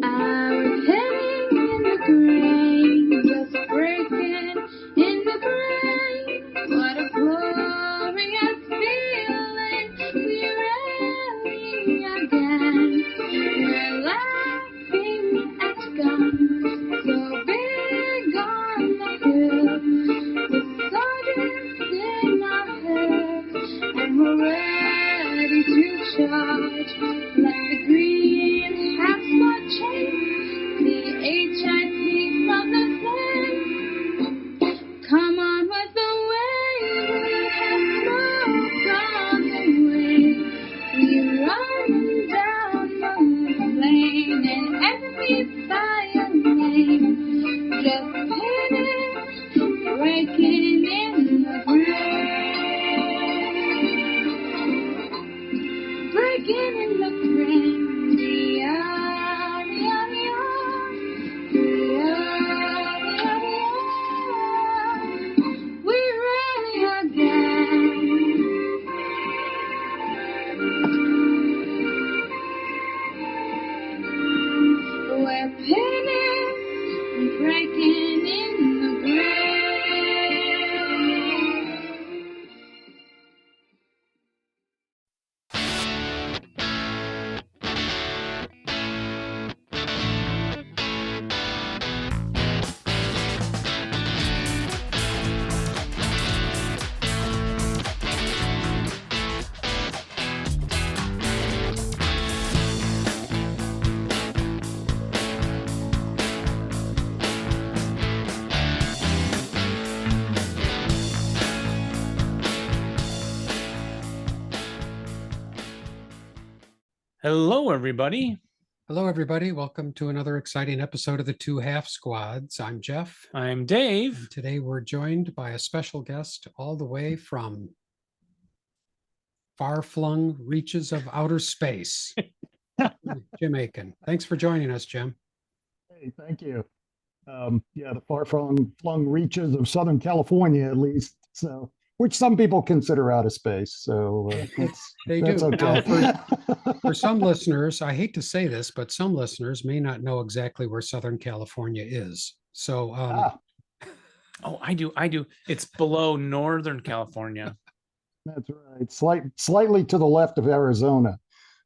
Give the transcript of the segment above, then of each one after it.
I'm hanging in the grain, just breaking in the grain. What a glorious feeling, we're rallying again. We're laughing at guns, so big on the hill. With soldiers in our heads, and we're ready to charge. Let the green have marching, the HIP from the flame. Come on with the wave, we have smoke on the way. We run down the lane, and every fire name, just painted, breaking in the grain. Breaking in the grain, we're ready again. We're pinning, breaking in the grain. Hello, everybody. Hello, everybody. Welcome to another exciting episode of the Two Half Squads. I'm Jeff. I'm Dave. And today we're joined by a special guest all the way from far-flung reaches of outer space, Jim Aikens. Thanks for joining us, Jim. Hey, thank you. Yeah, the far-flung reaches of Southern California, at least. So, which some people consider outer space. So They that's do. okay. Now, for some listeners, I hate to say this, but some listeners may not know exactly where Southern California is. So, Oh, I do. It's below Northern California. That's right. Slightly to the left of Arizona.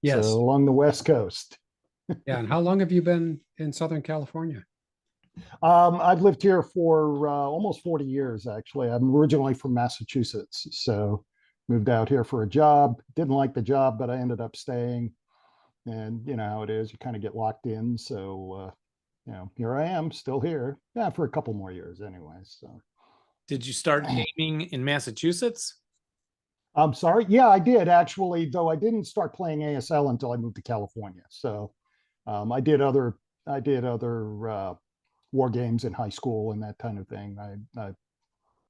yes. So along the West Coast. Yeah. And how long have you been in Southern California? I've lived here for almost 40 years, actually. I'm originally from Massachusetts, so moved out here for a job. Didn't like the job, but I ended up staying. And you know how it is, you kind of get locked in. So, here I am, still here. Yeah, for a couple more years anyway. So, Did you start gaming in Massachusetts? I'm sorry. Yeah, I did actually, though I didn't start playing ASL until I moved to California. So, I did other war games in high school and that kind of thing. I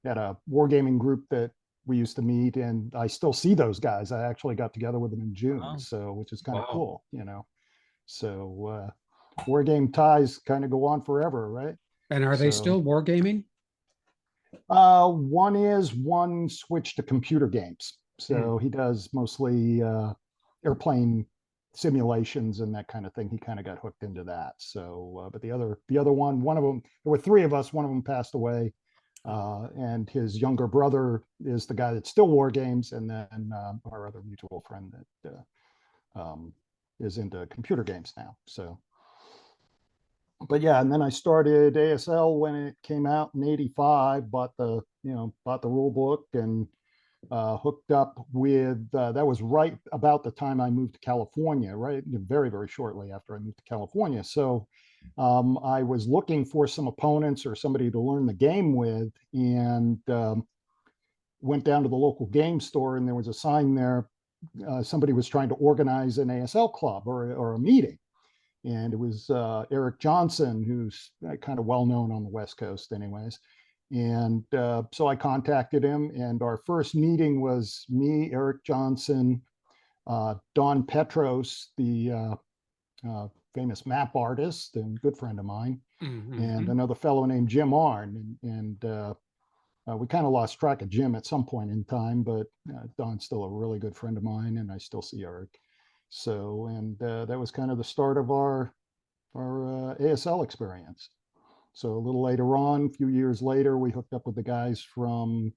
had a wargaming group that we used to meet, and I still see those guys. I actually got together with them in June, so which is kind of cool, So war game ties kind of go on forever, right? And are they still wargaming? One switched to computer games, so he does mostly airplane simulations and that kind of thing. He kind of got hooked into that. So, but the other one of them, there were three of us. One of them passed away, and his younger brother is the guy that still war games, and then our other mutual friend that is into computer games now. So, but yeah, and then I started ASL when it came out in '85. Bought the rule book and hooked up with that was right about the time I moved to California, right? Very, very shortly after I moved to California. So I was looking for some opponents or somebody to learn the game with, and went down to the local game store, and there was a sign there. Somebody was trying to organize an ASL club or a meeting. And it was Eric Johnson, who's kind of well known on the West Coast anyways. And so I contacted him, and our first meeting was me, Eric Johnson, Don Petros, the famous map artist and good friend of mine, and another fellow named Jim Arn. And we kind of lost track of Jim at some point in time, but Don's still a really good friend of mine, and I still see Eric. So, and that was kind of the start of our ASL experience. So a little later on, a few years later, we hooked up with the guys from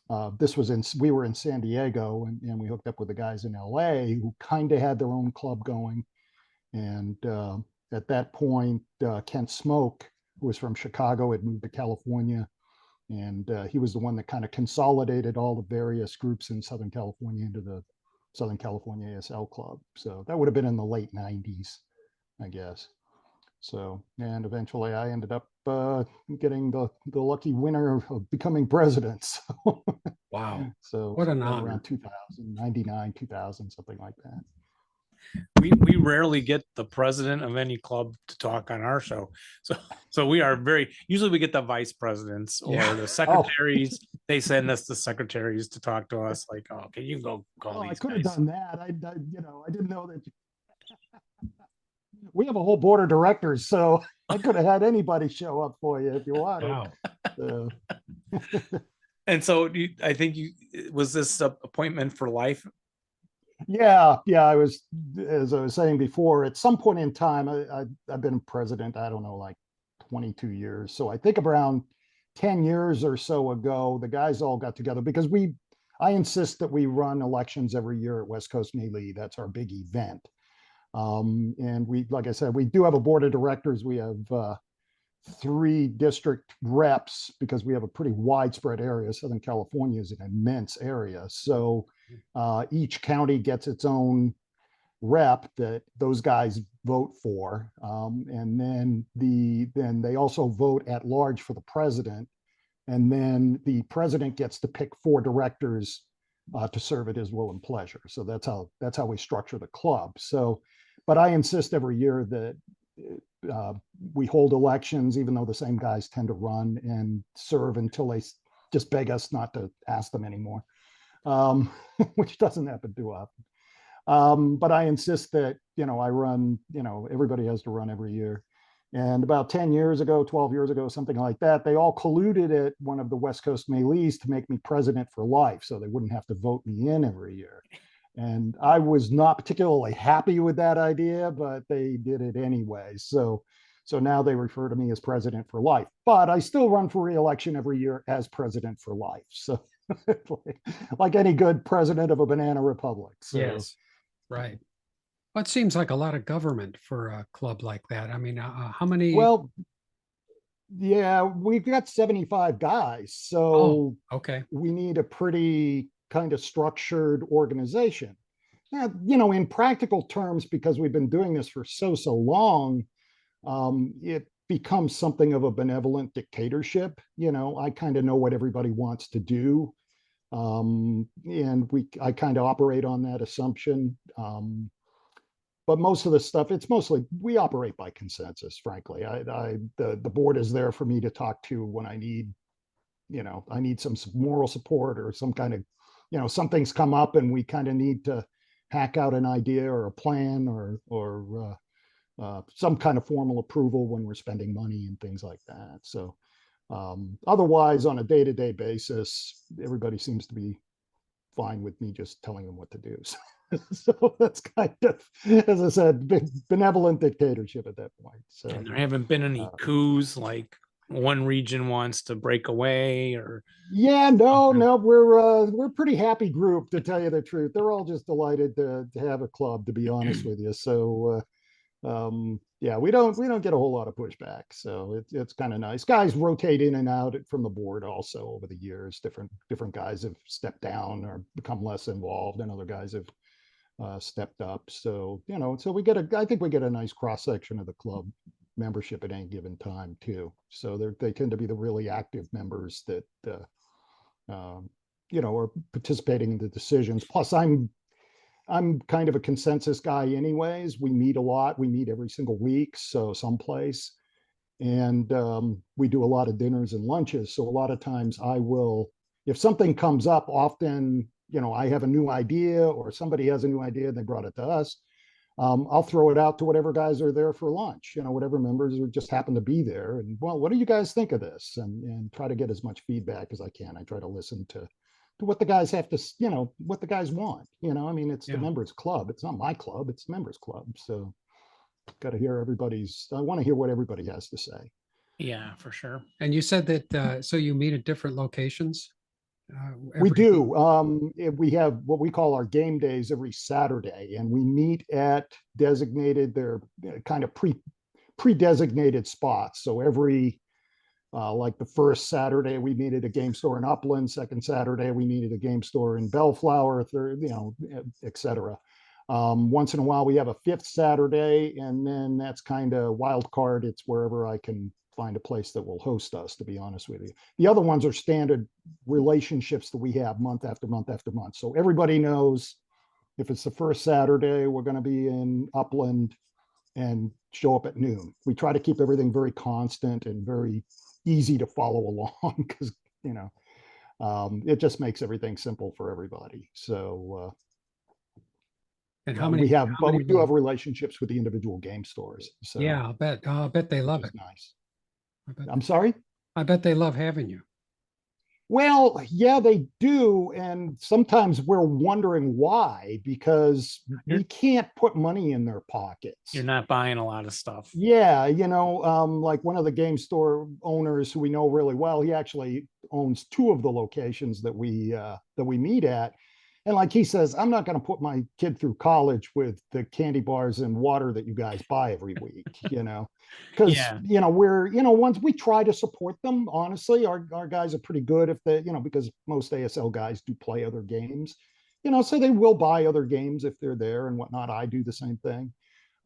we were in San Diego, and we hooked up with the guys in LA who kind of had their own club going. And at that point, Kent Smoke, who was from Chicago, had moved to California. And he was the one that kind of consolidated all the various groups in Southern California into the Southern California ASL Club. So that would have been in the late 90s, I guess. So, and eventually I ended up getting the lucky winner of becoming president. So, Wow. so What an sometime honor. around 2000, 99, 2000, something like that. We rarely get the president of any club to talk on our show. So we are usually we get the vice presidents or Yeah. the secretaries. They send us the secretaries to talk to us like, oh, can you go call I these could have guys? done that. I didn't know that. We have a whole board of directors, so I could have had anybody show up for you if you wanted. Wow. So, And so I think was this appointment for life? yeah. I was, as I was saying before, at some point in time, I've been president, I don't know, like 22 years. So I think around 10 years or so ago, the guys all got together because I insist that we run elections every year at West Coast Melee. That's our big event. And like I said, we do have a board of directors. We have 3 district reps because we have a pretty widespread area. Southern California is an immense area. So each county gets its own rep that those guys vote for. And then they also vote at large for the president. And then the president gets to pick 4 directors to serve at his will and pleasure. So that's how we structure the club. So, but I insist every year that we hold elections, even though the same guys tend to run and serve until they just beg us not to ask them anymore, which doesn't happen too often. But I insist that, I run, everybody has to run every year. And about 10 years ago, 12 years ago, something like that, they all colluded at one of the West Coast Melees to make me president for life so they wouldn't have to vote me in every year. And I was not particularly happy with that idea, but they did it anyway. So now they refer to me as president for life, but I still run for re-election every year as president for life. So like any good president of a banana republic. So, Yes. Right. Well, it seems like a lot of government for a club like that. I mean, how many? well, yeah, we've got 75 guys. Oh, So okay. we need a pretty kind of structured organization. Now, in practical terms, because we've been doing this for so long, it becomes something of a benevolent dictatorship. I kind of know what everybody wants to do. And I kind of operate on that assumption. But most of the stuff, it's mostly, we operate by consensus, frankly. The board is there for me to talk to when I need some moral support or some kind of, something's come up and we kind of need to hack out an idea or a plan or some kind of formal approval when we're spending money and things like that. So otherwise, on a day-to-day basis, everybody seems to be fine with me just telling them what to do. So that's kind of, as I said, benevolent dictatorship at that point. So, and there haven't been any coups like one region wants to break away or. Yeah, no, we're a pretty happy group, to tell you the truth. They're all just delighted to have a club, to be honest with you. So yeah, we don't get a whole lot of pushback. So it's kind of nice. Guys rotate in and out from the board also over the years. Different guys have stepped down or become less involved, and other guys have stepped up. So so I think we get a nice cross section of the club membership at any given time too. So they tend to be the really active members that are participating in the decisions. Plus, I'm kind of a consensus guy anyways. We meet a lot. We meet every single week, so someplace. And we do a lot of dinners and lunches. So a lot of times if something comes up, often, I have a new idea or somebody has a new idea and they brought it to us. I'll throw it out to whatever guys are there for lunch, whatever members just happen to be there. And, well, what do you guys think of this? And try to get as much feedback as I can. I try to listen to what the guys have to, what the guys want. I mean, it's the Yeah. members club. It's not my club. It's the members club. So got to hear I want to hear what everybody has to say. Yeah, for sure. And you said that, so you meet at different locations? We every- do. We have what we call our game days every Saturday, and we meet at they're kind of pre-designated spots. So like the first Saturday, we meet at a game store in Upland. Second Saturday, we meet at a game store in Bellflower, third, et cetera. Once in a while, we have a fifth Saturday, and then that's kind of wild card. It's wherever I can find a place that will host us, to be honest with you. The other ones are standard relationships that we have month after month after month. So everybody knows if it's the first Saturday, we're going to be in Upland and show up at noon. We try to keep everything very constant and very easy to follow along because, it just makes everything simple for everybody. So, And how many? but we do have relationships with the individual game stores. So Yeah, I'll bet they love which it. is nice. I bet, I'm sorry. I bet they love having you. Well, yeah, they do. And sometimes we're wondering why, because we can't put money in their pockets. You're not buying a lot of stuff. Yeah, like one of the game store owners who we know really well, he actually owns two of the locations that we meet at. And like he says, I'm not going to put my kid through college with the candy bars and water that you guys buy every week, because, Yeah. once we try to support them, honestly, our guys are pretty good if they, because most ASL guys do play other games, so they will buy other games if they're there and whatnot. I do the same thing.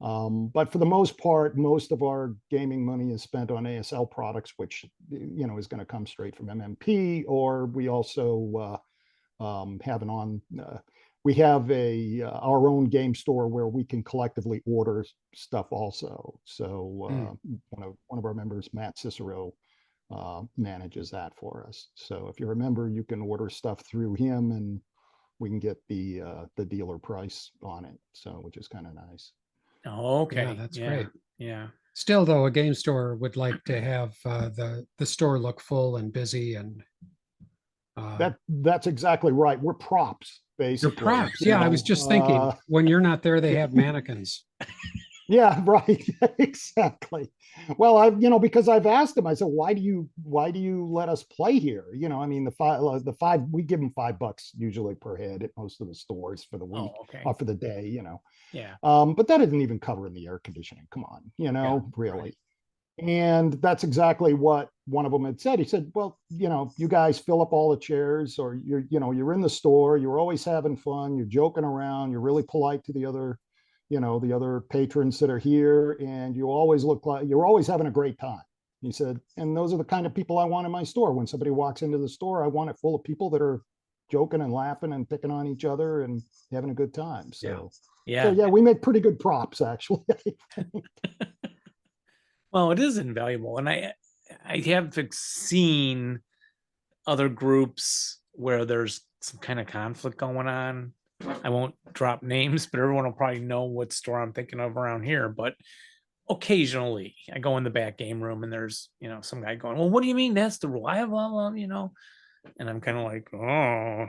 But for the most part, most of our gaming money is spent on ASL products, which, is going to come straight from MMP, or we also, we have our own game store where we can collectively order stuff also. So one of our members, Matt Cicero, manages that for us. So if you're a member, you can order stuff through him and we can get the dealer price on it. So, which is kind of nice. Oh, okay. Yeah, that's great. Yeah. Still, though, a game store would like to have the store look full and busy and That's exactly right. We're props, your basically. props. Yeah, I was just thinking when you're not there, they have mannequins. Yeah, right. Exactly. Well, because I've asked them, I said, why do you let us play here? I mean, the five, we give them $5 usually per head at most of the stores for the week okay. or for the day, Yeah. But that isn't even covering the air conditioning. Come on, really. Right. And that's exactly what one of them had said. He said, well, you guys fill up all the chairs, or you're in the store, you're always having fun, you're joking around, you're really polite to the other patrons that are here, and you always look like you're always having a great time. He said, and those are the kind of people I want in my store. When somebody walks into the store, I want it full of people that are joking and laughing and picking on each other and having a good time. So Yeah. We make pretty good props, actually. Well, it is invaluable. And I have seen other groups where there's some kind of conflict going on. I won't drop names, but everyone will probably know what store I'm thinking of around here. But occasionally I go in the back game room and there's, some guy going, well, what do you mean that's the rule? I have blah, blah, and I'm kind of like, oh,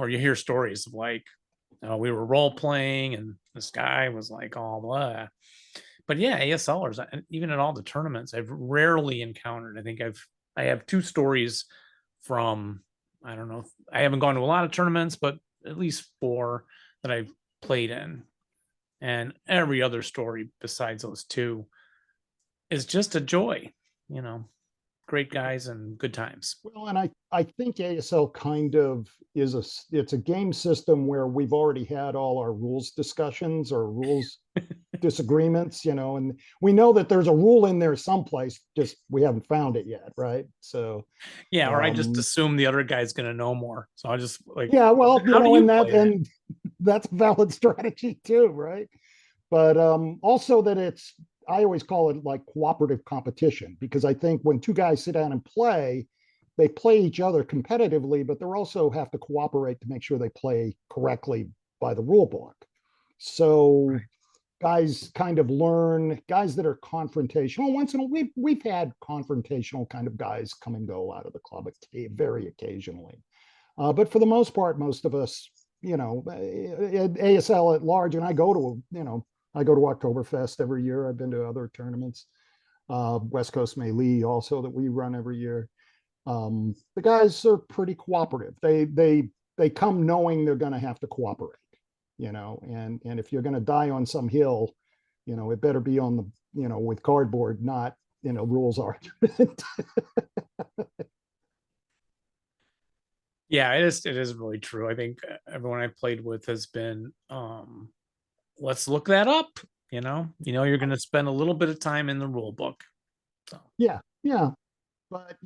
or you hear stories of like, we were role playing and this guy was like, oh, blah. But yeah, ASLers, even at all the tournaments, I've rarely encountered. I think I have two stories from, I don't know, I haven't gone to a lot of tournaments, but at least 4 that I've played in. And every other story besides those 2 is just a joy, great guys and good times. Well, and I think ASL kind of it's a game system where we've already had all our rules discussions or rules disagreements, and we know that there's a rule in there someplace, just we haven't found it yet, right? So yeah, or I just assume the other guy's going to know more, so I just like, yeah, well, and that's a valid strategy too, right? But also that I always call it like cooperative competition, because I think when 2 guys sit down and play, they play each other competitively, but they also have to cooperate to make sure they play correctly by the rule book. So right. Guys kind of learn, guys that are confrontational. Once in a while, we've had confrontational kind of guys come and go out of the club very occasionally. But for the most part, most of us, you know, ASL at large, and I go to, I go to Oktoberfest every year. I've been to other tournaments, West Coast Melee also that we run every year. The guys are pretty cooperative. They come knowing they're going to have to cooperate, and if you're going to die on some hill, it better be on the, with cardboard, not, rules argument. Yeah, it is really true. I think everyone I played with has been, let's look that up. You're going to spend a little bit of time in the rule book. So Yeah, but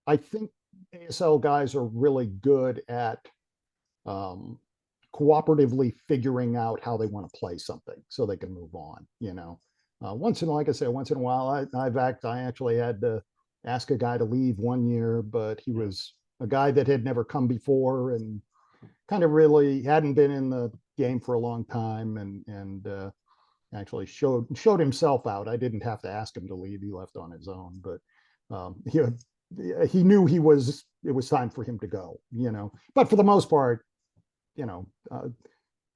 I think ASL guys are really good at cooperatively figuring out how they want to play something so they can move on. Like I said, once in a while, I actually had to ask a guy to leave one year, but he was a guy that had never come before and kind of really hadn't been in the game for a long time, and actually showed himself out. I didn't have to ask him to leave; he left on his own. But he knew it was time for him to go. But for the most part,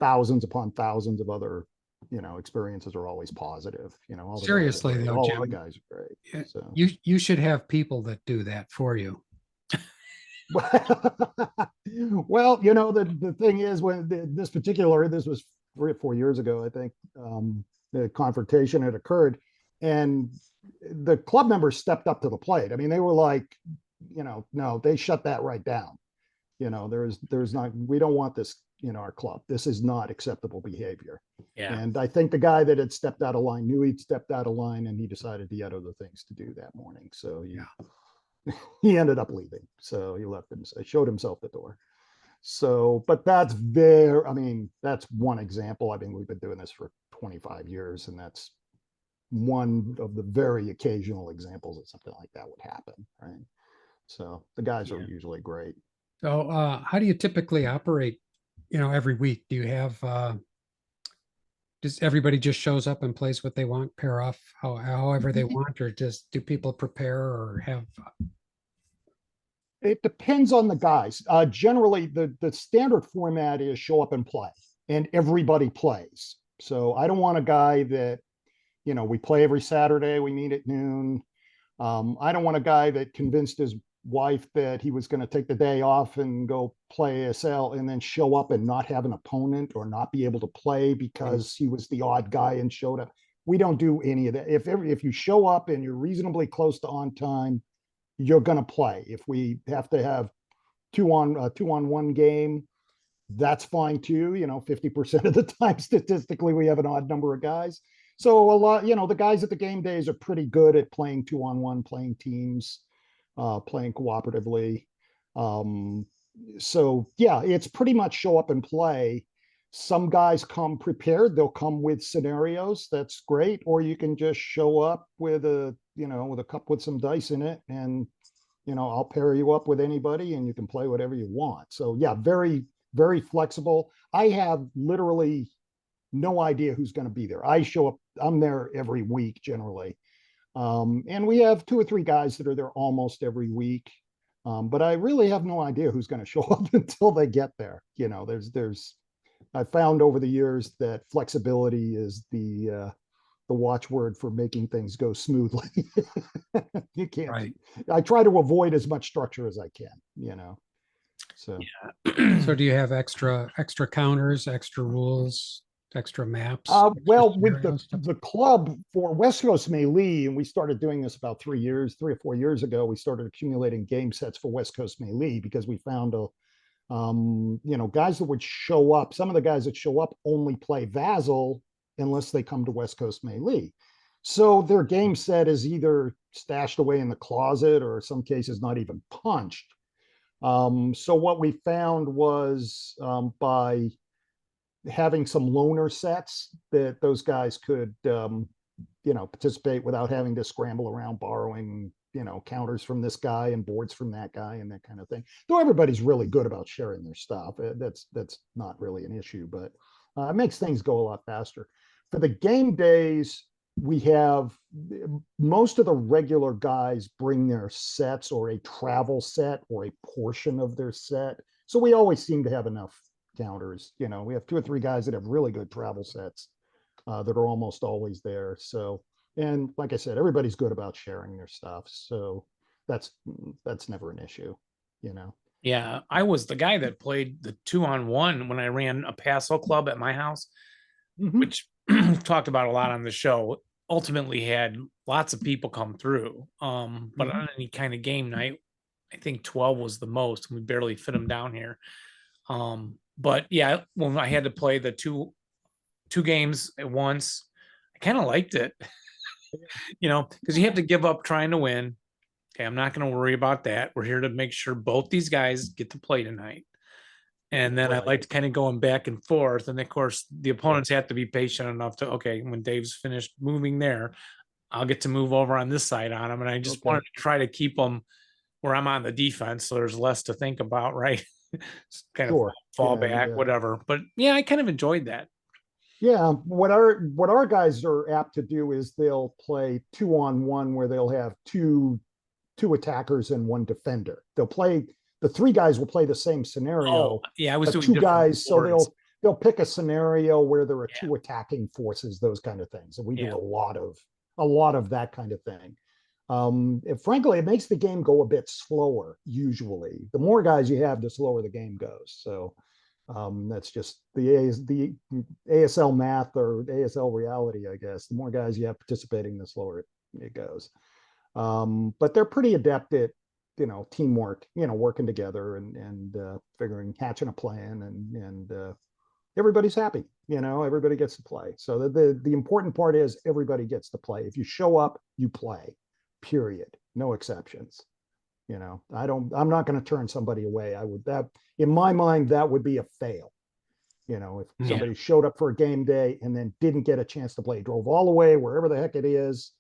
thousands upon thousands of other experiences are always positive. Seriously though, all Jim, the guys are great. So you should have people that do that for you. well, the thing is, when this was 3 or 4 years ago, I think, the confrontation had occurred, and the club members stepped up to the plate. I mean, they were like, no, they shut that right down. There's not, we don't want this in our club. This is not acceptable behavior. yeah, And I think the guy that had stepped out of line knew he'd stepped out of line, and he decided he had other things to do that morning. So he ended up leaving. So he left him, showed himself the door. So, but that's one example. I mean, we've been doing this for 25 years, and that's one of the very occasional examples that something like that would happen, right? So the guys are usually great. So how do you typically operate, every week? Do you have does everybody just shows up and plays what they want, pair off however they want, or just do people prepare or have It depends on the guys. Generally, the standard format is show up and play, and everybody plays. So I don't want a guy that, we play every Saturday, we meet at noon. I don't want a guy that convinced his wife that he was going to take the day off and go play ASL and then show up and not have an opponent or not be able to play because he was the odd guy and showed up. We don't do any of that. If you show up and you're reasonably close to on time, you're going to play. If we have to have two on one game, that's fine too. 50% of the time, statistically, we have an odd number of guys. So a lot, the guys at the game days are pretty good at playing 2-on-1, playing teams, playing cooperatively. So yeah, it's pretty much show up and play. Some guys come prepared. They'll come with scenarios. That's great. Or you can just show up with a cup with some dice in it, and I'll pair you up with anybody and you can play whatever you want. So yeah, very, very flexible. I have literally no idea who's going to be there. I show up, I'm there every week generally. And we have 2 or 3 guys that are there almost every week. But I really have no idea who's going to show up until they get there. I found over the years that flexibility is the watchword for making things go smoothly. You can't, right? I try to avoid as much structure as I can, so. yeah. So do you have extra counters, extra rules, extra maps? Well, with the club for West Coast Melee, and we started doing this about 3 or 4 years ago, we started accumulating game sets for West Coast Melee because we found guys that would show up. Some of the guys that show up only play Vassal unless they come to West Coast Melee. So their game set is either stashed away in the closet or in some cases not even punched. So what we found was by having some loaner sets that those guys could, participate without having to scramble around borrowing, counters from this guy and boards from that guy and that kind of thing. Though everybody's really good about sharing their stuff. That's not really an issue, but it makes things go a lot faster. For the game days, we have most of the regular guys bring their sets or a travel set or a portion of their set. So we always seem to have enough counters. You know, we have 2 or 3 guys that have really good travel sets that are almost always there. So, and like I said, everybody's good about sharing their stuff. So that's never an issue, you know. Yeah, I was the guy that played the 2-on-1 when I ran a Paso club at my house, which we've talked about a lot on the show. Ultimately had lots of people come through. But on any kind of game night, I think 12 was the most. We barely fit them down here. But yeah, when I had to play the two games at once, I kind of liked it. You know, because you have to give up trying to win. Okay, I'm not going to worry about that. We're here to make sure both these guys get to play tonight. And then I Right. liked kind of going back and forth. And of course, the opponents have to be patient enough to, okay, when Dave's finished moving there, I'll get to move over on this side on him. And I just wanted to try to keep them where I'm on the defense. So there's less to think about, right? Kind of Sure. fall Yeah, back, yeah. whatever. But yeah, I kind of enjoyed that. Yeah, what our guys are apt to do is they'll play 2-on-1 where they'll have two attackers and 1 defender. They'll play the 3 guys will play the same scenario. Oh, yeah, I was but doing 2 different guys, so boards. they'll pick a scenario where there are Yeah. 2 attacking forces, those kind of things. And we do Yeah. a lot of that kind of thing. Frankly, it makes the game go a bit slower. Usually, the more guys you have, the slower the game goes. So that's just the ASL math or ASL reality, I guess. The more guys you have participating, the slower it goes. But they're pretty adept at, you know, teamwork, you know, working together and figuring, hatching a plan, and everybody's happy. You know, everybody gets to play. So the important part is everybody gets to play. If you show up, you play. Period. No exceptions. You know, I'm not going to turn somebody away. That in my mind, that would be a fail. You know, if somebody showed up for a game day and then didn't get a chance to play, drove all the way wherever the heck it is,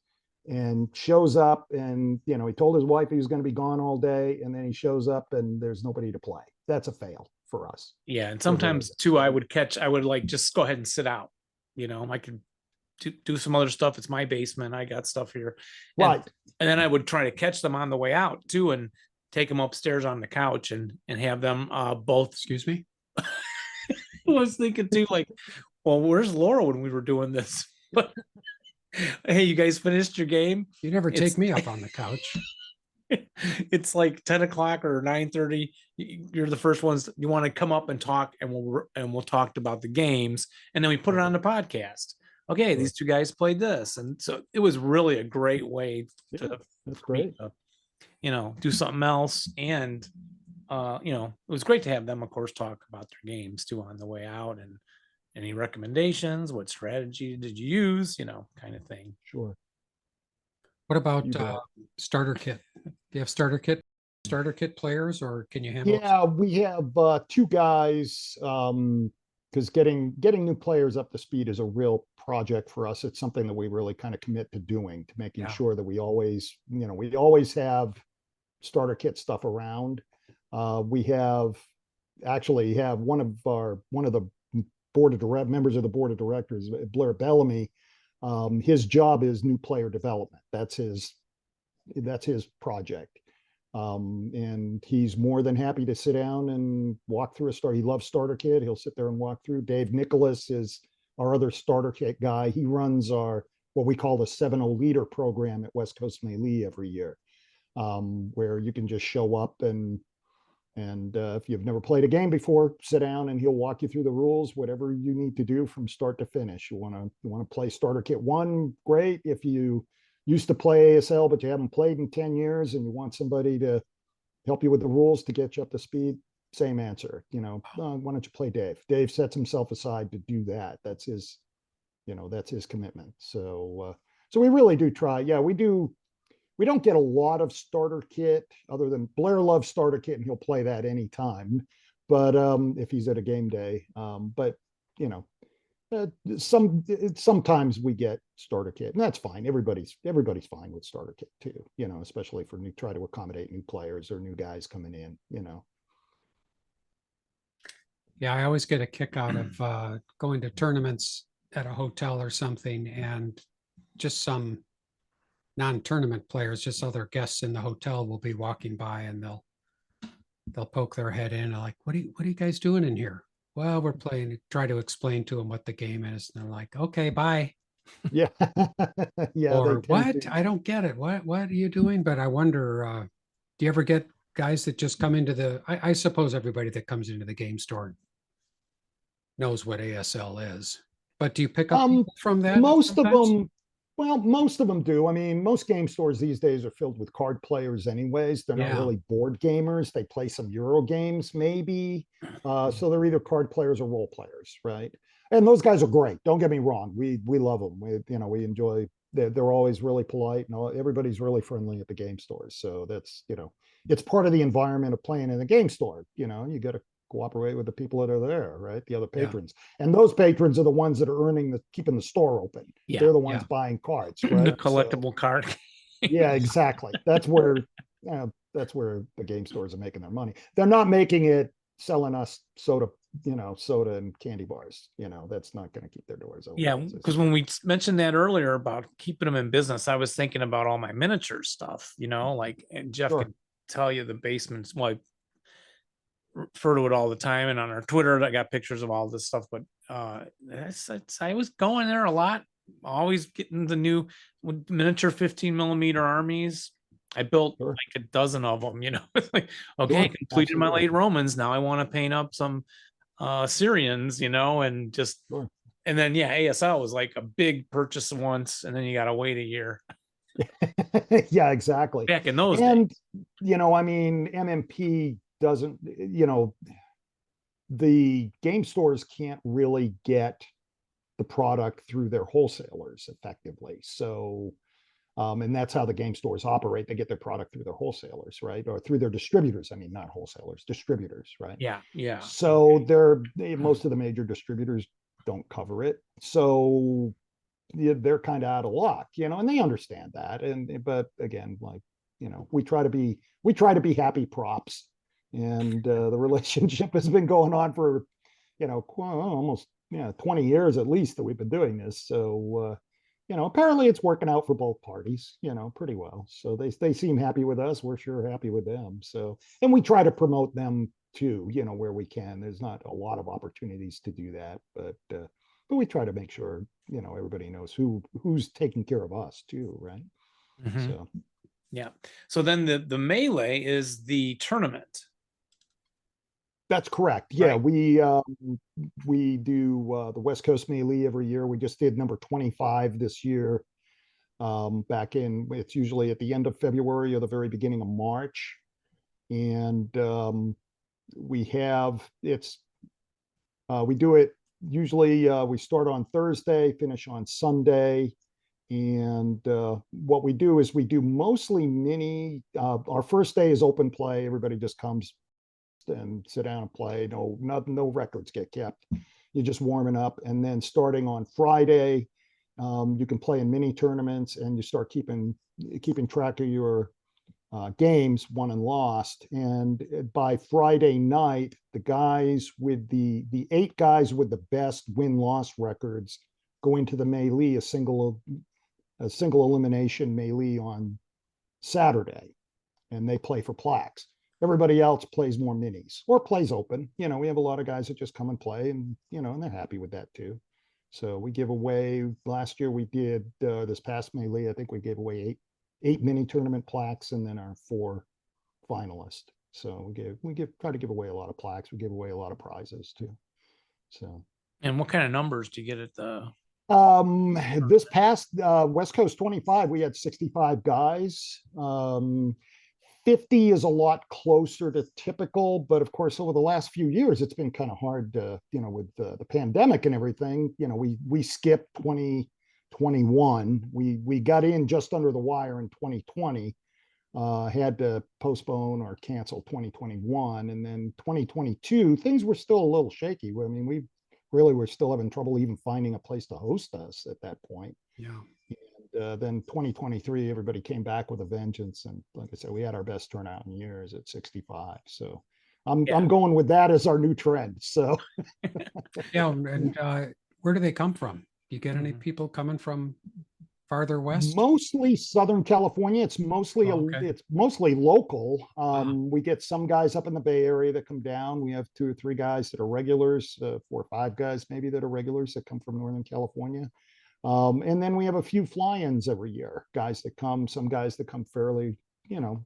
and shows up, and, you know, he told his wife he was going to be gone all day, and then he shows up and there's nobody to play. That's a fail for us. Yeah. And sometimes too, I would like just go ahead and sit out. You know, I could do some other stuff. It's my basement. I got stuff here. Right. And then I would try to catch them on the way out too, and take them upstairs on the couch and have them both. Excuse me? I was thinking too, like, well, where's Laura when we were doing this? But hey, you guys finished your game? You never take me up on the couch. It's like 10 o'clock or 9:30. You're the first ones. You want to come up and talk, and we'll talk about the games, and then we put it on the podcast. Okay, these 2 guys played this, and so it was really a great way to, that's great. You know, do something else. And you know, it was great to have them, of course, talk about their games too on the way out, and any recommendations, what strategy did you use, you know, kind of thing. Sure. What about You bet. starter kit? Do you have starter kit players, or can you handle? Yeah, we have 2 guys, because getting new players up to speed is a real project for us. It's something that we really kind of commit to doing, to making sure that we always have starter kit stuff around. We actually have one of the members of the board of directors, Blair Bellamy. His job is new player development. That's his project. And he's more than happy to sit down and walk through he loves starter kit. He'll sit there and walk through. Dave Nicholas is our other starter kit guy. He runs what we call the 7-0 leader program at West Coast Melee every year, where you can just show up and if you've never played a game before, sit down and he'll walk you through the rules, whatever you need to do from start to finish. You want to play starter kit 1, great. If you used to play ASL, but you haven't played in 10 years and you want somebody to help you with the rules to get you up to speed, same answer. You know, why don't you play Dave? Dave sets himself aside to do that. That's his commitment. So we really do try. Yeah, we do. We don't get a lot of starter kit, other than Blair loves starter kit and he'll play that anytime. But if he's at a game day, but you know, sometimes we get starter kit, and that's fine. Everybody's fine with starter kit too, you know, especially for try to accommodate new players or new guys coming in, you know. Yeah, I always get a kick out of going to tournaments at a hotel or something, and just some non-tournament players, just other guests in the hotel will be walking by and they'll poke their head in like, what are you guys doing in here? Well, we're playing, try to explain to them what the game is. And they're like, okay, bye. Yeah. Yeah. They Or tend what? to. I don't get it. What are you doing? But I wonder, do you ever get guys that just come into I suppose everybody that comes into the game store knows what ASL is. But do you pick up people from that Most of sometimes? them, well, most of them do. I mean, most game stores these days are filled with card players anyways. They're not Yeah. really board gamers. They play some Euro games maybe. So they're either card players or role players, right? And those guys are great. Don't get me wrong. We love them. We enjoy, they're always really polite and everybody's really friendly at the game stores. So that's, it's part of the environment of playing in a game store. You got to cooperate with the people that are there, right? The other Yeah. patrons. And those patrons are the ones that are keeping the store open. Yeah, They're the ones yeah. buying cards, The right? collectible card. Yeah, exactly. That's where the game stores are making their money. They're not making it selling us soda and candy bars. That's not going to keep their doors open. Yeah, because when we mentioned that earlier about keeping them in business, I was thinking about all my miniature stuff, like, and Jeff Sure. can tell you the basements. Well, I refer to it all the time, and on our Twitter, I got pictures of all this stuff. But I was going there a lot, always getting the new miniature 15mm armies. I built Sure. like a dozen of them. It's like, okay, Sure, completed my absolutely. late Romans. Now I want to paint up some Syrians, and just. Sure. And then, yeah, ASL was like a big purchase once, and then you got to wait a year. Yeah, exactly. Back in those days. And, I mean, MMP doesn't, the game stores can't really get the product through their wholesalers effectively. So, and that's how the game stores operate. They get their product through their wholesalers, right? Or through their distributors. I mean, not wholesalers, distributors, right? Yeah, yeah. So most of the major distributors don't cover it. So they're kind of out of luck, and they understand that. But again, like, we try to be happy props. And the relationship has been going on for, almost 20 years at least that we've been doing this. So, apparently it's working out for both parties, pretty well. So they seem happy with us. We're sure happy with them. So, and we try to promote them too, where we can. There's not a lot of opportunities to do that, but we try to make sure, everybody knows who's taking care of us too, right? Mhm. So, yeah. So then the melee is the tournament. that's correct. Yeah, Right. we do the West Coast Melee every year. We just did number 25 this year. It's usually at the end of February or the very beginning of March. And we do it usually, we start on Thursday, finish on Sunday. And what we do is we do mostly mini. Our first day is open play. Everybody just comes and sit down and play. No records get kept. You're just warming up. And then starting on Friday, you can play in mini tournaments and you start keeping track of your games won and lost. And by Friday night, the guys with the 8 guys with the best win-loss records go into the melee, a single elimination melee on Saturday, and they play for plaques. Everybody else plays more minis or plays open. We have a lot of guys that just come and play, and and they're happy with that too. So we give away, last year we did, this past melee, I think we gave away eight mini tournament plaques and then our 4 finalists. So we try to give away a lot of plaques. We give away a lot of prizes too. So. And what kind of numbers do you get at the? This past West Coast 25, we had 65 guys. 50 is a lot closer to typical, but of course, over the last few years, it's been kind of hard to, with the pandemic and everything, we skipped 2021. We got in just under the wire in 2020, had to postpone or cancel 2021. And then 2022, things were still a little shaky. I mean, we really were still having trouble even finding a place to host us at that point. Yeah. And then 2023, everybody came back with a vengeance. And like I said, we had our best turnout in years at 65. So I'm going with that as our new trend. So Yeah. And where do they come from? Do you get any Mhm. people coming from farther west? Mostly Southern California. It's mostly Oh, okay. it's mostly local. Ah. We get some guys up in the Bay Area that come down. We have 2 or 3 guys that are regulars, 4 or 5 guys maybe that are regulars that come from Northern California. And then we have a few fly-ins every year, guys that come, some guys that come fairly,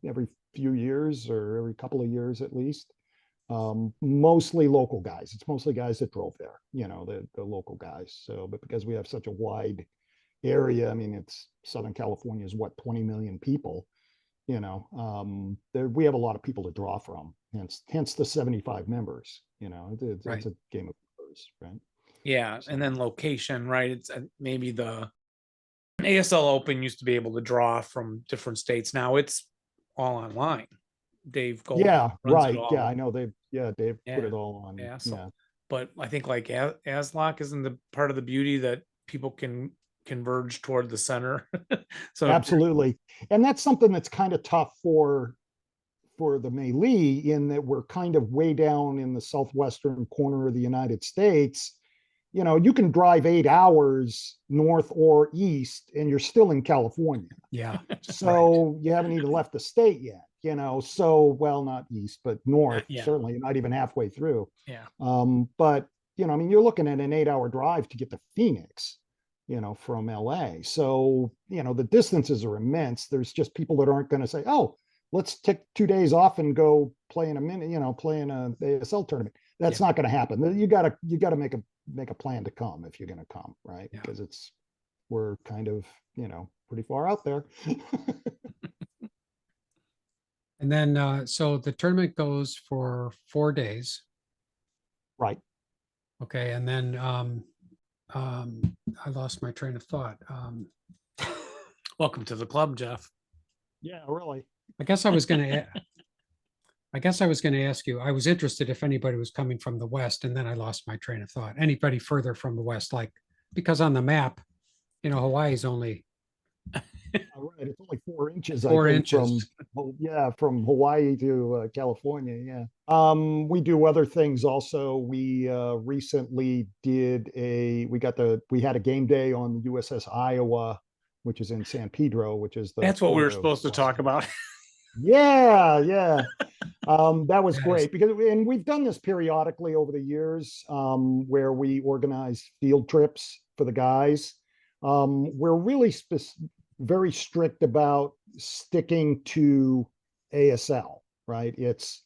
every few years or every couple of years at least. Mostly local guys. It's mostly guys that drove there, the local guys. So, but because we have such a wide area, I mean, it's Southern California is what, 20 million people, we have a lot of people to draw from, hence the 75 members, Right. it's a game of numbers, right? Yeah, and then location, right? It's maybe the ASL Open used to be able to draw from different states. Now it's all online. Dave Gold Yeah, runs it right. all. Yeah, I know Dave put Yeah. it all on. Yeah, so- Yeah. But I think like ASLOC isn't the part of the beauty that people can converge toward the center. So Absolutely. And that's something that's kind of tough for the Melee, in that we're kind of way down in the southwestern corner of the United States. You can drive 8 hours north or east and you're still in California. Yeah. So you haven't even left the state yet, so, well, not east, but north, Yeah. certainly not even halfway through. Yeah. But, I mean, you're looking at an 8-hour drive to get to Phoenix, from LA. So, the distances are immense. There's just people that aren't going to say, oh, let's take 2 days off and go play in play in a ASL tournament. That's not going to happen. You got to make a plan to come if you're going to come, right? Yeah. Because we're kind of, pretty far out there. And then, so the tournament goes for 4 days. Right. Okay. And then, I lost my train of thought. welcome to the club, Jeff. Yeah, really. I guess I was going to ask you, I was interested if anybody was coming from the west, and then I lost my train of thought. Anybody further from the west, because on the map, Hawaii's only All right, it's only 4 inches, 4 I think, inches. from Hawaii to California. Yeah. We do other things also. We recently we had a game day on the USS Iowa, which is in San Pedro, which is That's what we were port of supposed to Los talk about. Yeah, yeah. That was Yes. great and we've done this periodically over the years, where we organize field trips for the guys. We're really very strict about sticking to ASL, right? It's,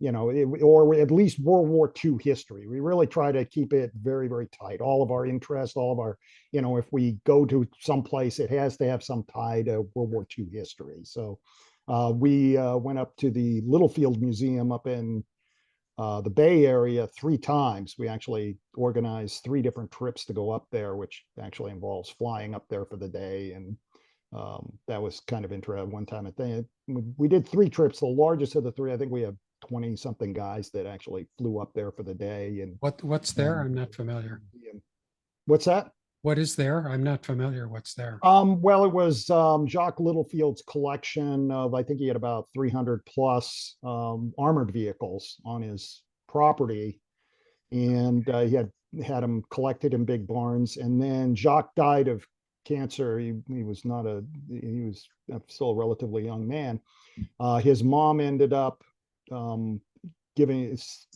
or at least World War II history. We really try to keep it very, very tight. All of our interests, all of our, if we go to someplace, it has to have some tie to World War II history. So we went up to the Littlefield Museum up in the Bay Area 3 times. We actually organized 3 different trips to go up there, which actually involves flying up there for the day. And that was kind of interesting. One time, I think we did 3 trips. The largest of the 3, I think we have 20 something guys that actually flew up there for the day. And What's there? I'm not familiar. What's that? What is there? I'm not familiar. What's there? Well, it was Jacques Littlefield's collection of, I think he had about 300 plus armored vehicles on his property, and he had them collected in big barns. And then Jacques died of cancer. He was still a relatively young man. His mom ended up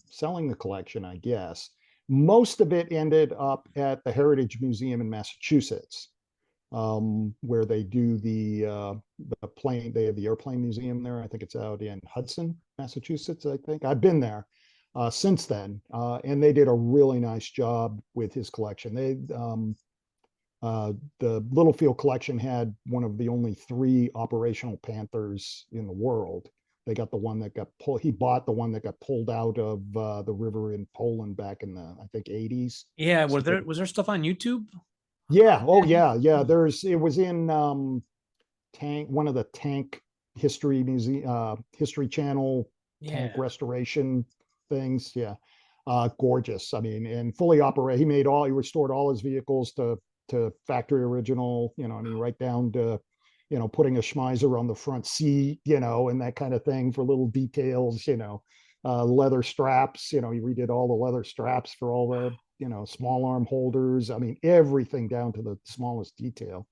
selling the collection, I guess. Most of it ended up at the Heritage Museum in Massachusetts, where they do the plane. They have the airplane museum there. I think it's out in Hudson, Massachusetts. I think I've been there since then, and they did a really nice job with his collection. The Littlefield collection had one of the only 3 operational Panthers in the world. They got the one that got pulled. He bought the one that got pulled out of the river in Poland back in the, I think, 80s. Yeah, was there stuff on YouTube? Yeah. Oh, yeah. It was in one of the tank history museum, History Channel tank restoration things. Yeah. Gorgeous. I mean, and fully operate. He restored all his vehicles to factory original, right down to, putting a Schmeiser on the front seat, and that kind of thing for little details, leather straps, he redid all the leather straps for all the, small arm holders. I mean, everything down to the smallest detail.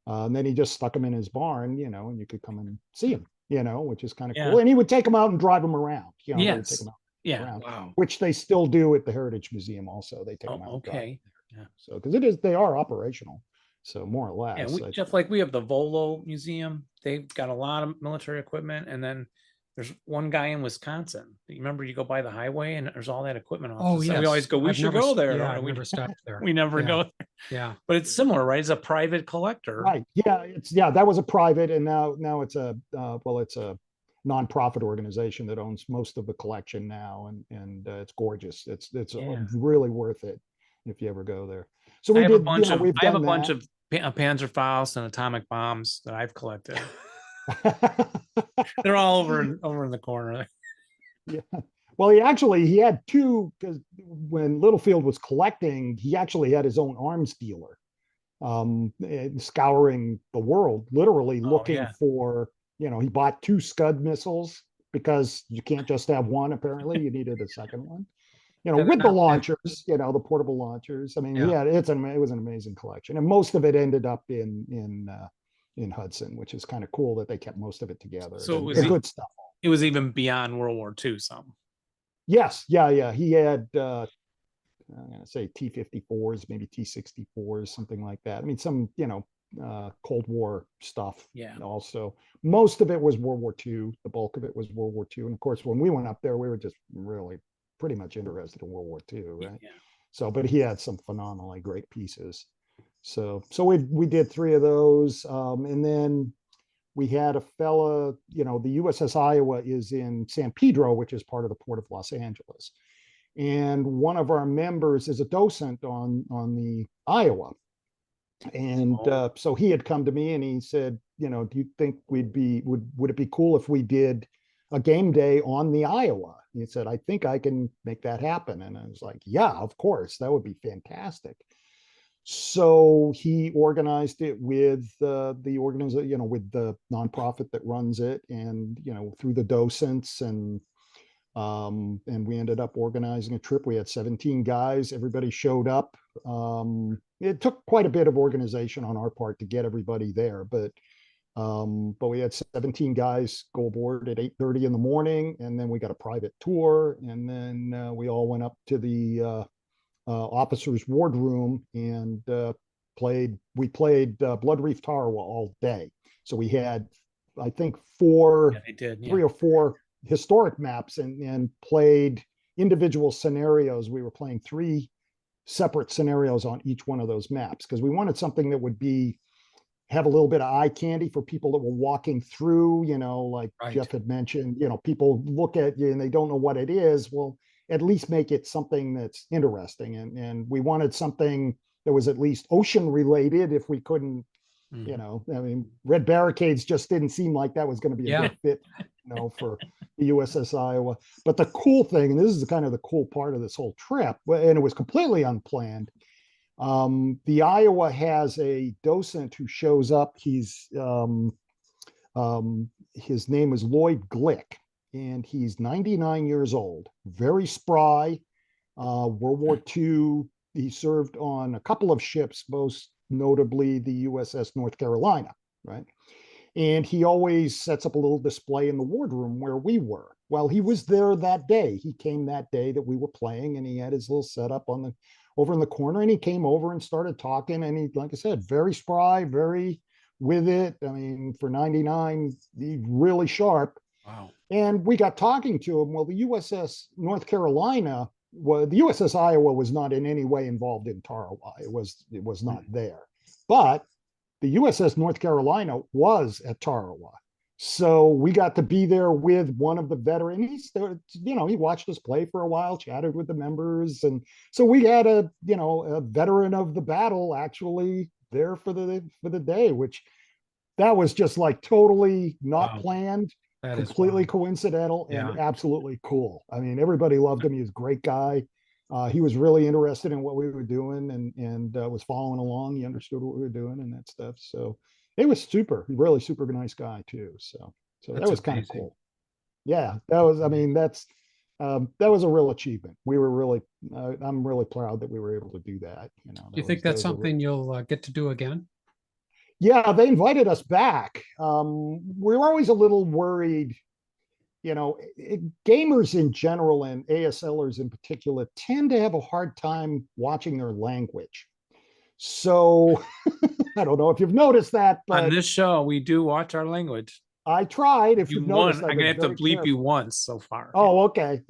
And then he just stuck them in his barn, and you could come and see him, which is kind of Yeah. cool. And he would take them out and drive them around. They would take Yes. them out Yeah. around, Wow. which they still do at the Heritage Museum. Also, they take them out. Oh, and drive okay. them. Yeah. So because they are operational, so more or Yeah, less. Jeff, like we have the Volo Museum. They've got a lot of military equipment, and then there's one guy in Wisconsin. You remember, you go by the highway, and there's all that equipment. Oh, So we always yes. go. We I've should never go s- there. Yeah, and I've we never stopped there. we never Yeah. go there. Yeah. But it's similar, right? It's a private collector. Right. Yeah. That was a private, and now it's it's a nonprofit organization that owns most of the collection now, and it's gorgeous. It's Yeah. really worth it if you ever go there. So I we have a did. bunch of We've I have a done bunch that. of Panzerfaust and atomic bombs that I've collected. They're all over in the corner. Yeah. Well, he had two, because when Littlefield was collecting, he actually had his own arms dealer, scouring the world, literally looking yeah. for, he bought 2 Scud missiles because you can't just have one. Apparently, you needed a second one. they're With the not bad. launchers, the portable launchers. I mean, Yeah. it was an amazing collection, and most of it ended up in Hudson, which is kind of cool that they kept most of it together. So it was the good stuff. It was even beyond World War II. Some. Yes, yeah. He had I'm gonna say T-54s, maybe T-64s, something like that. I mean, some Cold War stuff. Yeah. Also, most of it was World War II. The bulk of it was World War II, and of course, when we went up there, we were just really pretty much interested in World War II, right? Yeah. So, but he had some phenomenally great pieces. So we did 3 of those, and then we had a fella, the USS Iowa is in San Pedro, which is part of the Port of Los Angeles. And one of our members is a docent on the Iowa. And so he had come to me and he said, do you think would it be cool if we did a game day on the Iowa? And he said, I think I can make that happen. And I was like, yeah, of course, that would be fantastic. So he organized it with the organization, with the nonprofit that runs it, and through the docents, and we ended up organizing a trip. We had 17 guys. Everybody showed up. It took quite a bit of organization on our part to get everybody there, but we had 17 guys go aboard at 8:30 in the morning, and then we got a private tour, and then we all went up to the officers' wardroom and played Blood Reef Tarawa all day. So we had, I think, 3 or 4 historic maps, and played individual scenarios. We were playing 3 separate scenarios on each one of those maps, because we wanted something that would have a little bit of eye candy for people that were walking through, like Right. Jeff had mentioned, people look at you and they don't know what it is. Well, at least make it something that's interesting. And we wanted something that was at least ocean related if we couldn't, I mean, Red Barricades just didn't seem like that was going to be a good fit, for the USS Iowa. But the cool thing, and this is kind of the cool part of this whole trip, and it was completely unplanned. The Iowa has a docent who shows up. His name is Lloyd Glick, and he's 99 years old, very spry. World War II, he served on a couple of ships, most notably the USS North Carolina, right? And he always sets up a little display in the wardroom where we were. Well, he was there that day. He came that day that we were playing, and he had his little setup over in the corner, and he came over and started talking. And he, like I said, very spry, very with it. I mean, for 99, he's really sharp. Wow. And we got talking to him. Well, the USS North Carolina, the USS Iowa was not in any way involved in Tarawa. It was not there. But the USS North Carolina was at Tarawa. So we got to be there with one of the veterans. He watched us play for a while, chatted with the members. And so we had a veteran of the battle actually there for the day, which that was just like totally not planned, completely coincidental, and absolutely cool. I mean, everybody loved him. He was a great guy. He was really interested in what we were doing, and was following along. He understood what we were doing and that stuff. So it was really super nice guy too. So that was kind of cool. Yeah, that was. I mean, that was a real achievement. We were really. I'm really proud that we were able to do that. Do you think that's something you'll get to do again? Yeah, they invited us back. We were always a little worried. Gamers in general and ASLers in particular tend to have a hard time watching their language. So I don't know if you've noticed that, On but this show, we do watch our language. I tried. If You you've won. noticed, I'm I've gonna been have to very bleep you careful. once so far. Oh, okay.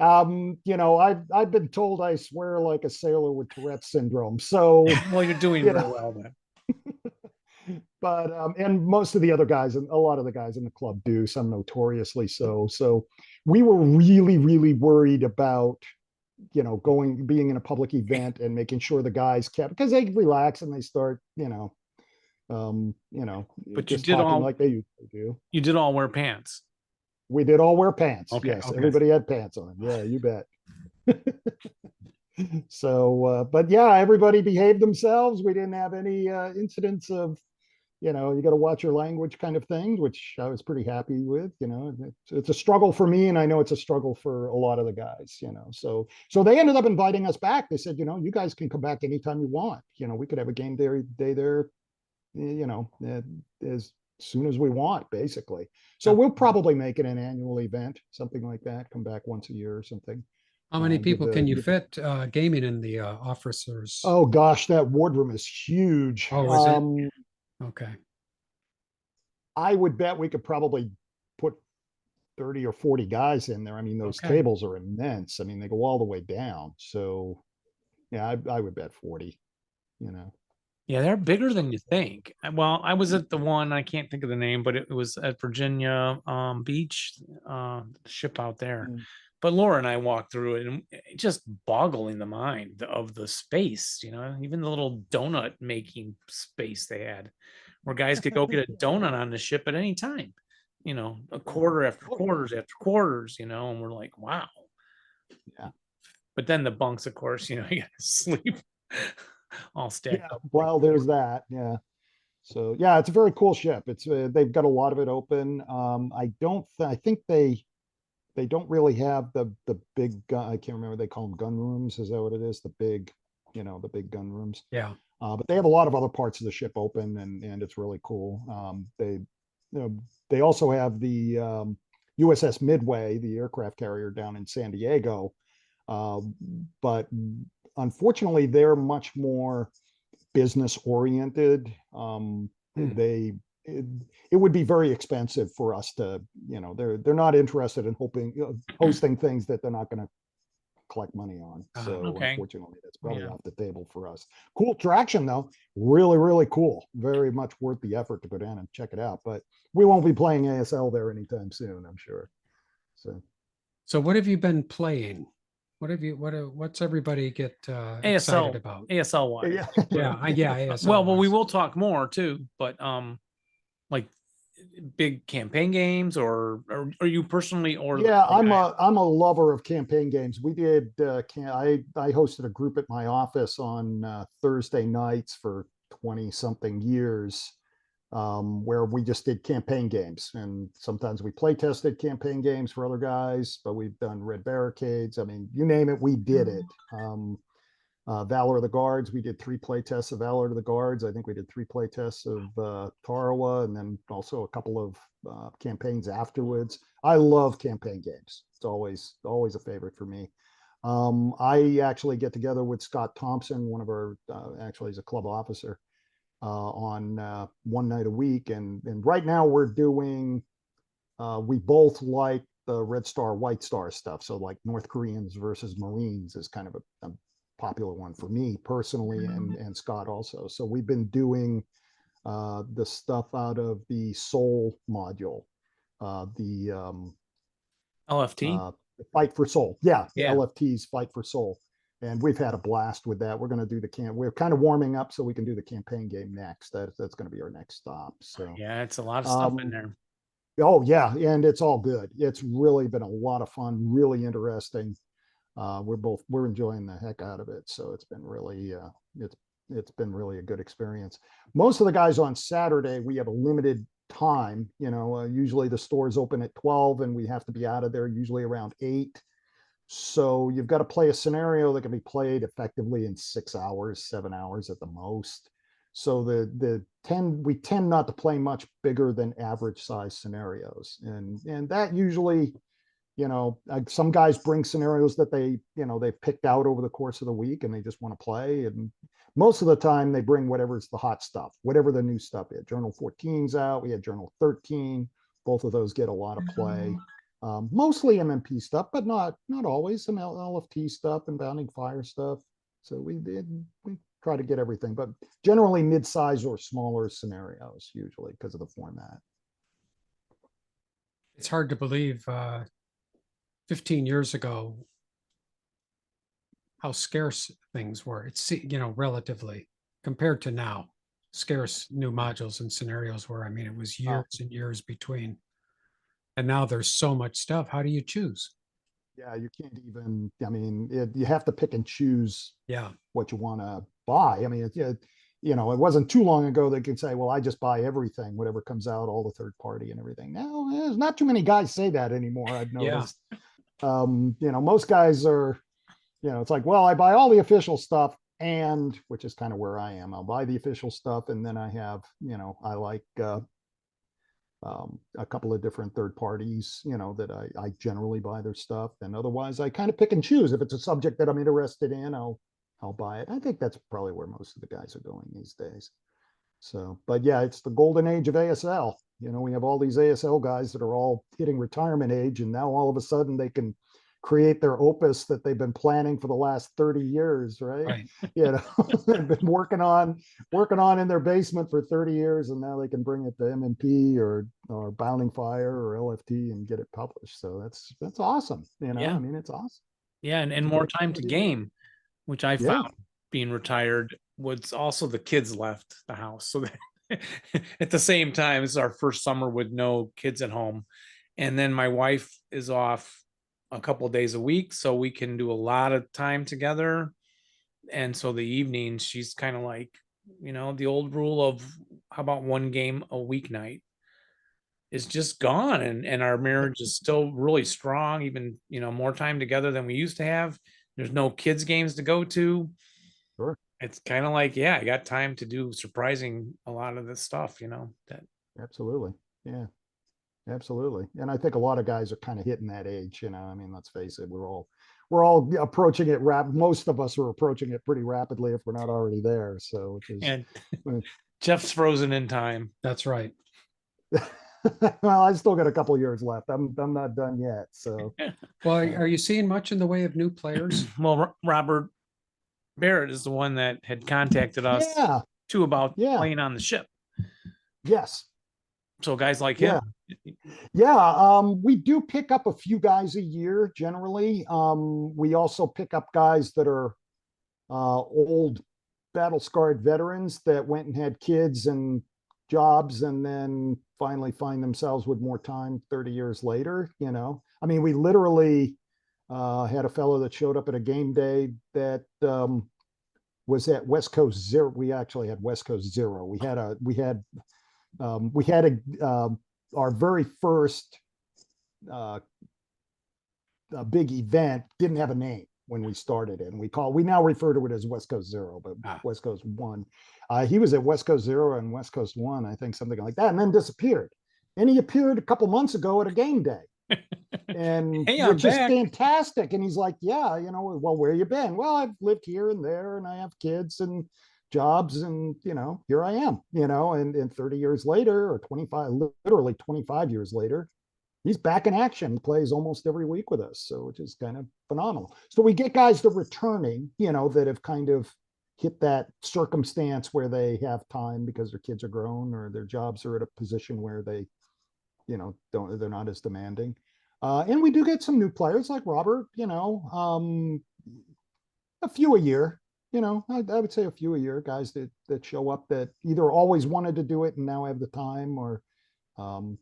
I've been told I swear like a sailor with Tourette's syndrome. So, Well, you're doing you very know, well then. but and most of the other guys and a lot of the guys in the club do, some notoriously so. So we were really, really worried about being in a public event and making sure the guys kept, because they relax and they start, But you just did talking all like they usually do. you did all wear pants. We did all wear pants. Okay, Yes, okay. everybody had pants on. Yeah, you bet. So, but yeah, everybody behaved themselves. We didn't have any incidents of, you got to watch your language kind of thing, which I was pretty happy with. It's a struggle for me, and I know it's a struggle for a lot of the guys. So they ended up inviting us back. They said, you guys can come back anytime you want. We could have a game day there, as soon as we want, basically. So we'll probably make it an annual event, something like that. Come back once a year or something. How many Give people can you give- fit gaming in the officers? Oh gosh, that wardroom is huge. Oh, is it? Okay. I would bet we could probably put 30 or 40 guys in there. I mean, those Okay. tables are immense. I mean, they go all the way down. So yeah, I would bet 40, you know. Yeah, they're bigger than you think. Well, I was at the one, I can't think of the name, but it was at Virginia Beach, ship out there. Mm. But Laura and I walked through it, and it just boggling the mind of the space, even the little donut making space they had, where guys could go get a donut on the ship at any time, a quarter after quarters after quarters, and we're like, wow. Yeah. But then the bunks, of course, you gotta sleep all stacked Yeah, up. well, there's that. Yeah. So yeah, it's a very cool ship. It's they've got a lot of it open. I think they don't really have the big gun. I can't remember. They call them gun rooms. Is that what it is? The big, the big gun rooms. Yeah. But they have a lot of other parts of the ship open, and it's really cool. They also have the USS Midway, the aircraft carrier down in San Diego. But unfortunately, they're much more business oriented. It would be very expensive for us to, they're not interested in hosting things that they're not going to collect money on. So okay. Unfortunately, that's probably off the table for us. Cool attraction though, really, really cool. Very much worth the effort to go down and check it out. But we won't be playing ASL there anytime soon, I'm sure. So what have you been playing? What's everybody get excited about? ASL wise. Yeah, ASL. Well, we wise. will talk more too, but like big campaign games or you personally or yeah, I'm a lover of campaign games. We did I hosted a group at my office on Thursday nights for 20 something years, where we just did campaign games, and sometimes we play tested campaign games for other guys, but we've done Red Barricades. I mean, you name it, we did it. Valor of the Guards, we did 3 play tests of Valor of the Guards. I think we did 3 play tests of Tarawa, and then also a couple of campaigns afterwards. I love campaign games. It's always a favorite for me. I actually get together with Scott Thompson, one of our, actually he's a club officer, on one night a week. And right now we're doing, we both like the Red Star, White Star stuff. So like North Koreans versus Marines is kind of a popular one for me personally, and Scott also. So we've been doing the stuff out of the Soul module, the LFT. Fight for Soul. Yeah, the Yeah. LFT's Fight for Soul. And we've had a blast with that. We're going to do we're kind of warming up so we can do the campaign game next. That's going to be our next stop. So Yeah, it's a lot of stuff in there. Oh yeah, and it's all good. It's really been a lot of fun, really interesting. We're enjoying the heck out of it. So it's been really it's been really a good experience. Most of the guys on Saturday, we have a limited time. Usually the stores open at 12 and we have to be out of there usually around 8. So you've got to play a scenario that can be played effectively in 6 hours, 7 hours at the most. So we tend not to play much bigger than average size scenarios. And that usually, some guys bring scenarios that they've picked out over the course of the week and they just want to play. And most of the time they bring whatever's the hot stuff, whatever the new stuff is. Journal 14's out. We had Journal 13. Both of those get a lot of play. Mostly MMP stuff, but not always. Some LFT stuff and Bounding Fire stuff. So we try to get everything, but generally mid-size or smaller scenarios usually because of the format. It's hard to believe 15 years ago how scarce things were. It's, relatively compared to now, scarce new modules and scenarios were. I mean, it was years and years between. And now there's so much stuff. How do you choose? Yeah, you can't even, you have to pick and choose what you want to buy. I mean, it wasn't too long ago they could say, well, I just buy everything, whatever comes out, all the third party and everything. Now, there's not too many guys say that anymore, I've noticed. Most guys are, it's like, well, I buy all the official stuff, and which is kind of where I am. I'll buy the official stuff, and then I have, I like a couple of different third parties, that I generally buy their stuff. And otherwise I kind of pick and choose. If it's a subject that I'm interested in, I'll buy it. I think that's probably where most of the guys are going these days. So, but yeah, it's the golden age of ASL. We have all these ASL guys that are all hitting retirement age, and now all of a sudden they can create their opus that they've been planning for the last 30 years, right? They've been working on in their basement for 30 years, and now they can bring it to MMP or Bounding Fire or LFT and get it published. So that's awesome. I mean, it's awesome. Yeah, and more time to game, which I found being retired was also the kids left the house. So at the same time, it's our first summer with no kids at home. And then my wife is off a couple of days a week, so we can do a lot of time together. And so the evenings, she's kind of like, the old rule of how about one game a weeknight is just gone. And our marriage is still really strong, even, more time together than we used to have. There's no kids games to go to. Sure. It's kind of like, I got time to do surprising a lot of this stuff, that. Absolutely. Yeah. Absolutely. And I think a lot of guys are kind of hitting that age, I mean, let's face it, we're all approaching it most of us are approaching it pretty rapidly if we're not already there. So, which is, and Jeff's frozen in time. That's right. Well, I still got a couple years left. I'm not done yet. So, well, are you seeing much in the way of new players? Well, Robert Barrett is the one that had contacted us too about playing on the ship. Yes. So guys like him. We do pick up a few guys a year generally. We also pick up guys that are old battle scarred veterans that went and had kids and jobs and then finally find themselves with more time 30 years later. I mean, we literally had a fellow that showed up at a game day that was at West Coast Zero. We actually had West Coast Zero. We had our very first big event didn't have a name when we started it. And we now refer to it as West Coast Zero, but West Coast One. He was at West Coast Zero and West Coast One, I think, something like that, and then disappeared. And he appeared a couple months ago at a game day. And which is fantastic. And he's like, well, where you been? Well, I've lived here and there, and I have kids and jobs, and here I am, and 30 years later, or 25, literally 25 years later, he's back in action. He plays almost every week with us, so which is kind of phenomenal. So we get guys that are returning, that have kind of hit that circumstance where they have time because their kids are grown or their jobs are at a position where they, they're not as demanding. And we do get some new players like Robert, a few a year. I would say a few a year, guys that show up that either always wanted to do it and now have the time, or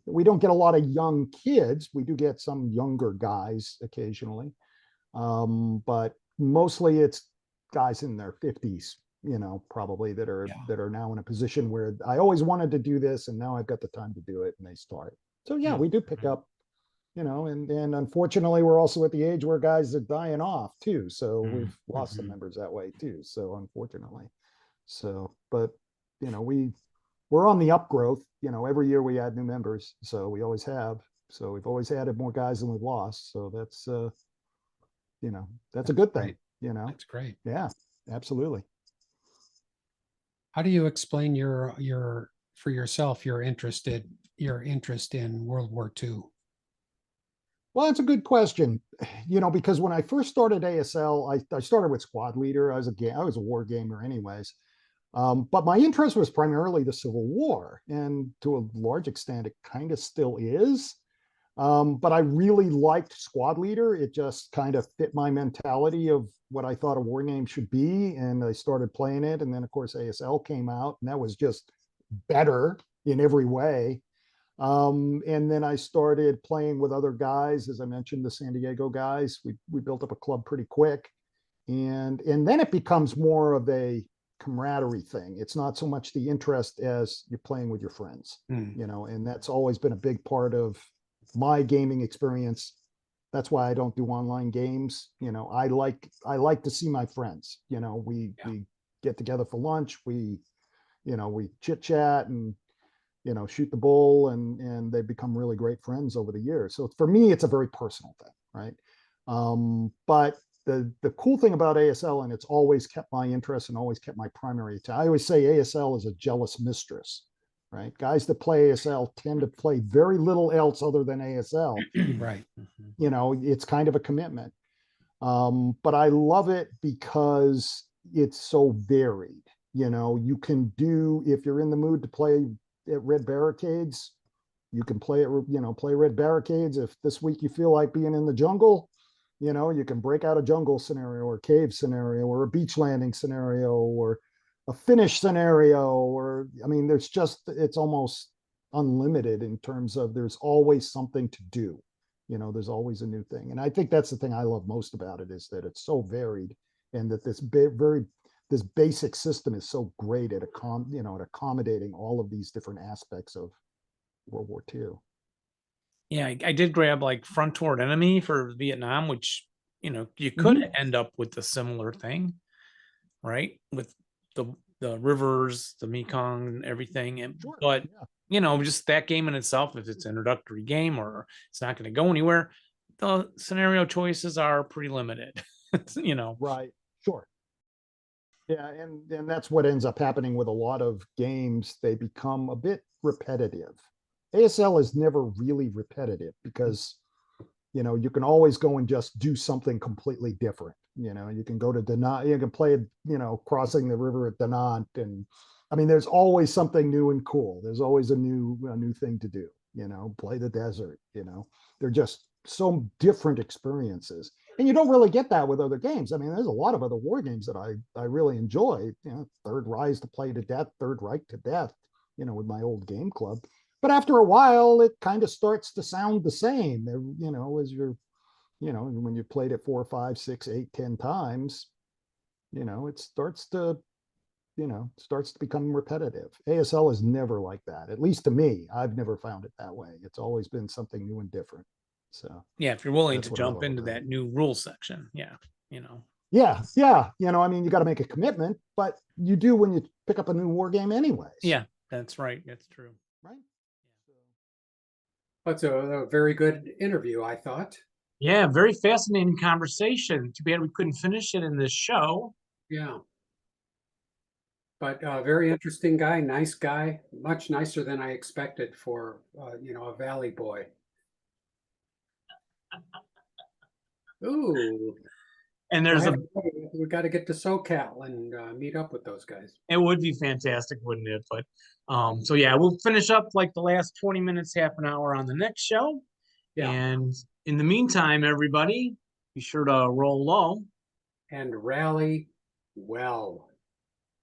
we don't get a lot of young kids. We do get some younger guys occasionally, but mostly it's guys in their 50s, probably that are now in a position where I always wanted to do this and now I've got the time to do it, and they start. So we do pick up, and unfortunately we're also at the age where guys are dying off too. So we've lost some members that way too. So unfortunately, but we're on the upgrowth. Every year we add new members, so we always have. So we've always added more guys than we've lost. So that's that's a good thing. Great. That's great. Yeah, absolutely. How do you explain for yourself your interest in World War II? Well, that's a good question. Because when I first started ASL, I started with Squad Leader. I was a war gamer anyways. But my interest was primarily the Civil War, and to a large extent, it kind of still is. But I really liked Squad Leader. It just kind of fit my mentality of what I thought a war game should be, and I started playing it. And then, of course, ASL came out, and that was just better in every way. And then I started playing with other guys, as I mentioned, the San Diego guys. We built up a club pretty quick, and then it becomes more of a camaraderie thing. It's not so much the interest as you're playing with your friends, and that's always been a big part of my gaming experience. That's why I don't do online games. I like to see my friends. We get together for lunch. We chit chat and shoot the bull, and they become really great friends over the years. So for me, it's a very personal thing, right? But the cool thing about ASL, and it's always kept my interest and always kept my primary attention. I always say ASL is a jealous mistress, right? Guys that play ASL tend to play very little else other than ASL. Right. It's kind of a commitment. But I love it because it's so varied. You can do, if you're in the mood to play at Red Barricades, you can play Red Barricades. If this week you feel like being in the jungle, you can break out a jungle scenario or cave scenario or a beach landing scenario or a finish scenario, or it's almost unlimited in terms of there's always something to do. There's always a new thing. And I think that's the thing I love most about it, is that it's so varied, and that this basic system is so great at accommodating all of these different aspects of World War II. Yeah, I did grab like Front Toward Enemy for Vietnam, which, you could end up with a similar thing, right? With the rivers, the Mekong and everything. Sure, But, yeah. Just that game in itself, if it's an introductory game or it's not going to go anywhere, the scenario choices are pretty limited, Right, sure. Yeah, and that's what ends up happening with a lot of games. They become a bit repetitive. ASL is never really repetitive because you can always go and just do something completely different. You can go to Danant, you can play crossing the river at Danant, and there's always something new and cool. There's always a new thing to do. Play the desert. They're just so different experiences. And you don't really get that with other games. There's a lot of other war games that I really enjoy. Third Rise to play to death, Third Reich to death, with my old game club. But after a while, it kind of starts to sound the same, as when you played it 4, 5, 6, 8, 10 times, it starts to become repetitive. ASL is never like that. At least to me, I've never found it that way. It's always been something new and different. So yeah, if you're willing that's to what I jump love into about that it. new rule section, yeah. Yeah. You got to make a commitment, but you do when you pick up a new war game anyways. Yeah, that's right. That's true. Right. That's a very good interview, I thought. Yeah, very fascinating conversation. Too bad we couldn't finish it in this show. Yeah. But very interesting guy, nice guy, much nicer than I expected for, a Valley boy. Ooh. And we got to get to SoCal and meet up with those guys. it would be fantastic, wouldn't it? But so yeah, we'll finish up like the last 20 minutes, half an hour on the next show. Yeah. And in the meantime, everybody, be sure to roll low. And rally well.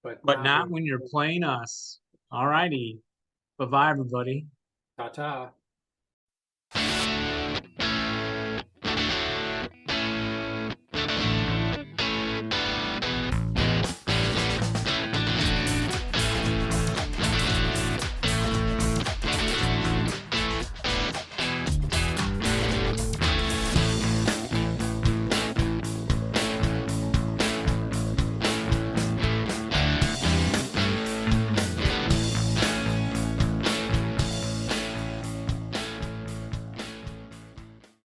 But not when you're playing us. All righty. Bye-bye, everybody. Ta-ta.